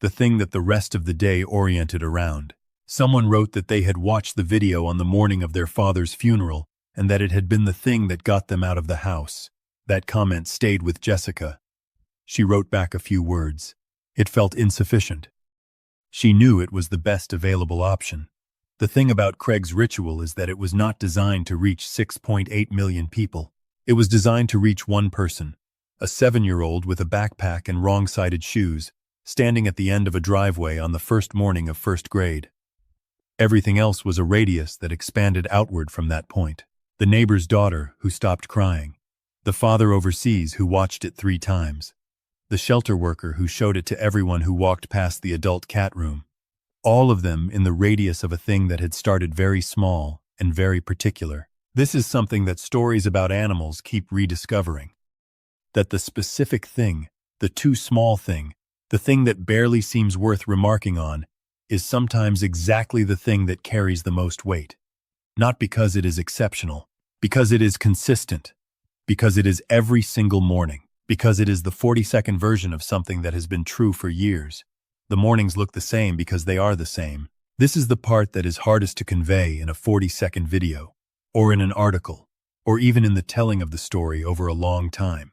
The thing that the rest of the day oriented around. Someone wrote that they had watched the video on the morning of their father's funeral and that it had been the thing that got them out of the house. That comment stayed with Jessica. She wrote back a few words. It felt insufficient. She knew it was the best available option. The thing about Craig's ritual is that it was not designed to reach 6.8 million people. It was designed to reach one person, a 7-year-old with a backpack and wrong-sided shoes, standing at the end of a driveway on the first morning of first grade. Everything else was a radius that expanded outward from that point. The neighbor's daughter who stopped crying. The father overseas who watched it 3 times. The shelter worker who showed it to everyone who walked past the adult cat room. All of them in the radius of a thing that had started very small and very particular. This is something that stories about animals keep rediscovering. That the specific thing, the too small thing, the thing that barely seems worth remarking on, is sometimes exactly the thing that carries the most weight. Not because it is exceptional, because it is consistent, because it is every single morning, because it is the 40-second version of something that has been true for years. The mornings look the same because they are the same. This is the part that is hardest to convey in a 40-second video, or in an article, or even in the telling of the story over a long time.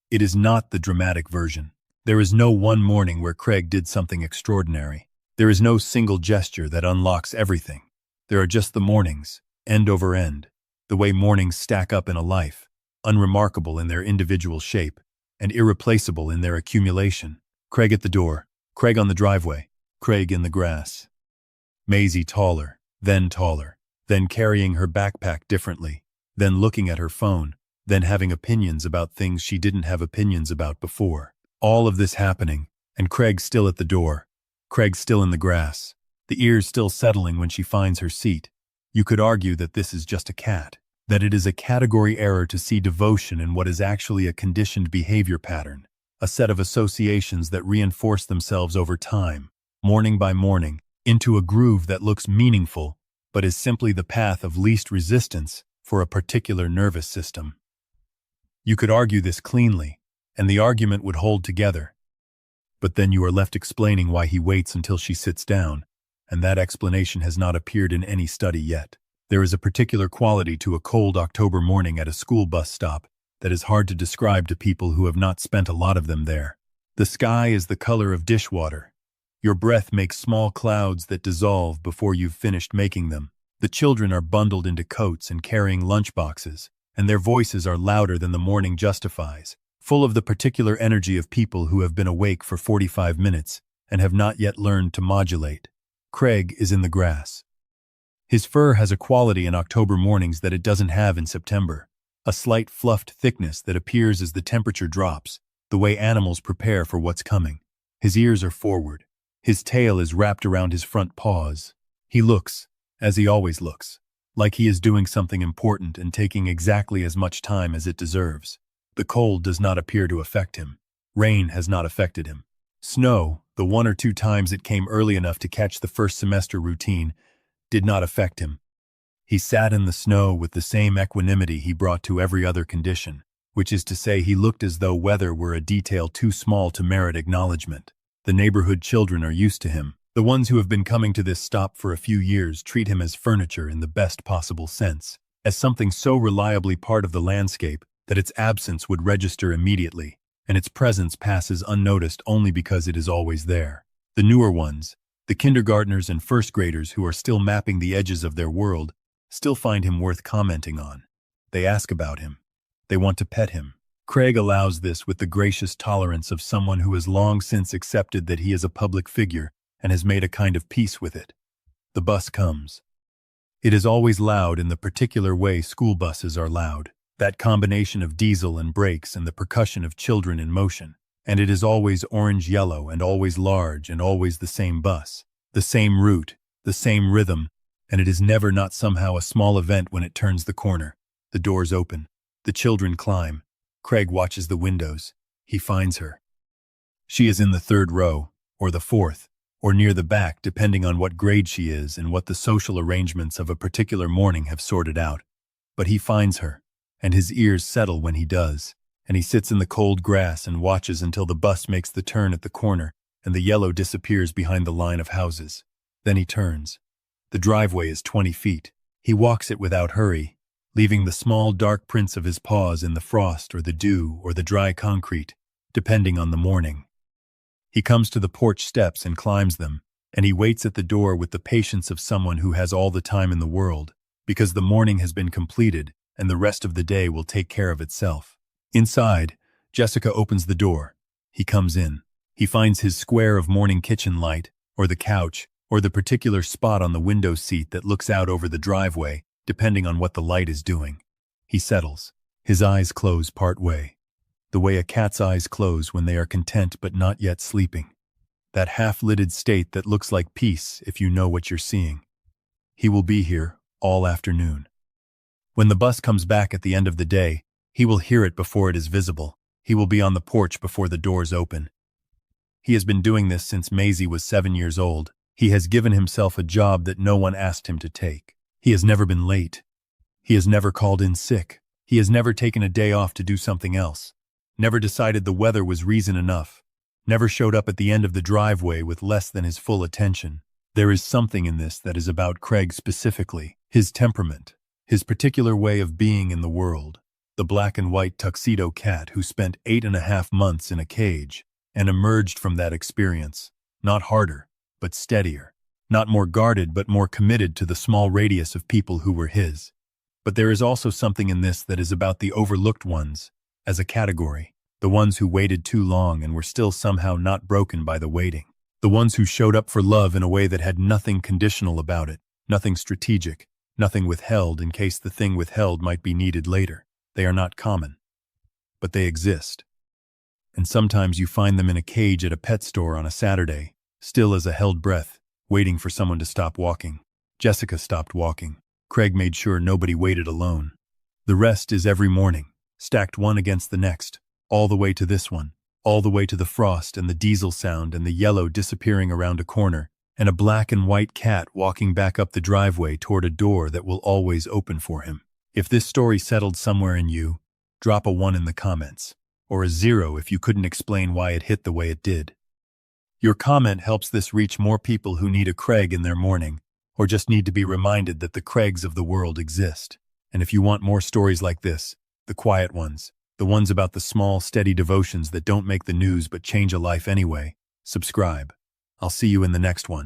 It is not the dramatic version. There is no one morning where Craig did something extraordinary. There is no single gesture that unlocks everything. There are just the mornings, end over end, the way mornings stack up in a life, unremarkable in their individual shape, and irreplaceable in their accumulation. Craig at the door, Craig on the driveway, Craig in the grass. Maisie taller, then carrying her backpack differently, then looking at her phone, then having opinions about things she didn't have opinions about before. All of this happening, and Craig still at the door, Craig still in the grass, the ears still settling when she finds her seat. You could argue that this is just a cat, that it is a category error to see devotion in what is actually a conditioned behavior pattern, a set of associations that reinforce themselves over time, morning by morning, into a groove that looks meaningful, but is simply the path of least resistance for a particular nervous system. You could argue this cleanly, and the argument would hold together. But then you are left explaining why he waits until she sits down, and that explanation has not appeared in any study yet. There is a particular quality to a cold October morning at a school bus stop that is hard to describe to people who have not spent a lot of them there. The sky is the color of dishwater. Your breath makes small clouds that dissolve before you've finished making them. The children are bundled into coats and carrying lunchboxes, and their voices are louder than the morning justifies, full of the particular energy of people who have been awake for 45 minutes and have not yet learned to modulate. Craig is in the grass. His fur has a quality in October mornings that it doesn't have in September, a slight fluffed thickness that appears as the temperature drops, the way animals prepare for what's coming. His ears are forward. His tail is wrapped around his front paws. He looks, as he always looks, like he is doing something important and taking exactly as much time as it deserves. The cold does not appear to affect him. Rain has not affected him. Snow, the one or two times it came early enough to catch the first semester routine, did not affect him. He sat in the snow with the same equanimity he brought to every other condition, which is to say he looked as though weather were a detail too small to merit acknowledgement. The neighborhood children are used to him. The ones who have been coming to this stop for a few years treat him as furniture in the best possible sense, as something so reliably part of the landscape that its absence would register immediately, and its presence passes unnoticed only because it is always there. The newer ones, the kindergartners and first graders who are still mapping the edges of their world, still find him worth commenting on. They ask about him. They want to pet him. Craig allows this with the gracious tolerance of someone who has long since accepted that he is a public figure and has made a kind of peace with it. The bus comes. It is always loud in the particular way school buses are loud, that combination of diesel and brakes and the percussion of children in motion. And it is always orange-yellow and always large and always the same bus, the same route, the same rhythm, and it is never not somehow a small event when it turns the corner. The doors open. The children climb. Craig watches the windows. He finds her. She is in the third row, or the fourth, or near the back depending on what grade she is and what the social arrangements of a particular morning have sorted out. But he finds her, and his ears settle when he does, and he sits in the cold grass and watches until the bus makes the turn at the corner and the yellow disappears behind the line of houses. Then he turns. The driveway is 20 feet. He walks it without hurry, leaving the small dark prints of his paws in the frost or the dew or the dry concrete, depending on the morning. He comes to the porch steps and climbs them, and he waits at the door with the patience of someone who has all the time in the world, because the morning has been completed and the rest of the day will take care of itself. Inside, Jessica opens the door. He comes in. He finds his square of morning kitchen light, or the couch, or the particular spot on the window seat that looks out over the driveway, depending on what the light is doing. He settles. His eyes close part way. The way a cat's eyes close when they are content but not yet sleeping. That half-lidded state that looks like peace if you know what you're seeing. He will be here all afternoon. When the bus comes back at the end of the day, he will hear it before it is visible. He will be on the porch before the doors open. He has been doing this since Maisie was 7 years old. He has given himself a job that no one asked him to take. He has never been late. He has never called in sick. He has never taken a day off to do something else. Never decided the weather was reason enough. Never showed up at the end of the driveway with less than his full attention. There is something in this that is about Craig specifically, his temperament, his particular way of being in the world. The black and white tuxedo cat who spent 8.5 months in a cage and emerged from that experience, not harder, but steadier, not more guarded but more committed to the small radius of people who were his. But there is also something in this that is about the overlooked ones, as a category, the ones who waited too long and were still somehow not broken by the waiting. The ones who showed up for love in a way that had nothing conditional about it, nothing strategic, nothing withheld in case the thing withheld might be needed later. They are not common, but they exist. And sometimes you find them in a cage at a pet store on a Saturday, still as a held breath, waiting for someone to stop walking. Jessica stopped walking. Craig made sure nobody waited alone. The rest is every morning, stacked one against the next, all the way to this one, all the way to the frost and the diesel sound and the yellow disappearing around a corner, and a black and white cat walking back up the driveway toward a door that will always open for him. If this story settled somewhere in you, drop a 1 in the comments, or a 0 if you couldn't explain why it hit the way it did. Your comment helps this reach more people who need a Craig in their morning, or just need to be reminded that the Craigs of the world exist. And if you want more stories like this, the quiet ones, the ones about the small, steady devotions that don't make the news but change a life anyway, subscribe. I'll see you in the next one.